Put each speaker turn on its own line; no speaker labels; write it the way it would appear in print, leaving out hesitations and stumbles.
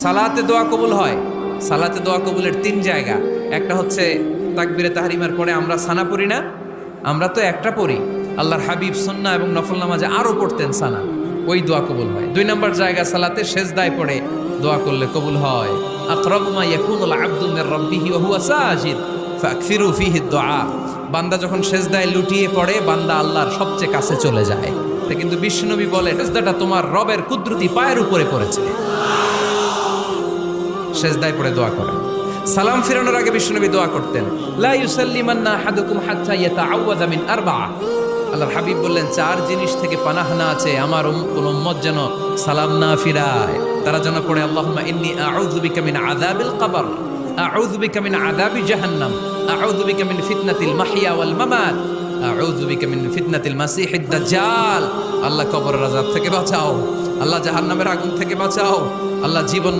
সালাতে দোয়া কবুল হয়। সালাতে দোয়া কবুলের তিন জায়গা। একটা হচ্ছে তাকবীরে তাহরিমার পরে আমরা সানা পড়ি না, আমরা তো একটা পড়ি, আল্লাহর হাবিব সুন্নাহ এবং নফল নামাজে আরো পড়তেন সানা, ওই দোয়া কবুল হয়। দুই নম্বর জায়গা সালাতে সেজদায় পড়ে দোয়া করলে কবুল হয়। আকরাবু মা ইয়াকুনুল আবদু মির রাব্বিহি ওয়া হুয়া সাজিদ ফাকসিরু ফীহি দুআ। বান্দা যখন সেজদায় লুটিয়ে পড়ে বান্দা আল্লাহর সবচেয়ে কাছে চলে যায়। তা কিন্তু বিশ্বনবী বলে সেজদাটা তোমার রবের কুদরতি পায়ের উপরে পড়েছে। সেজদায় পড়ে দোয়া করেন। সালাম ফিরানোর আগে বিশ্বনবী দোয়া করতেন, লা ইউসাল্লিমান্না আহাদুকুম হাত্তা ইয়াতাআওয়াযা মিন আরবা'a। আল্লাহর হাবিব বললেন, চার জিনিস থেকে পানাহ না আছে আমার কোন উম্মত যেন সালাম না ফিরায়। তারা যেন পড়ে আল্লাহুম্মা ইন্নী আউযু বিকা মিন আযাবিল কবর, আউযু বিকা মিন আযাবি জাহান্নাম, আউযু বিকা মিন ফিতনাতিল মাহইয়া ওয়াল মামাত, আউযু বিকা মিন ফিতনাতিল মাসিহিদ দাজ্জাল। আল্লাহ কবরের আযাব থেকে বাঁচাও, আল্লাহ জাহান্নামের আগুন থেকে বাঁচাও, আল্লাহ জীবন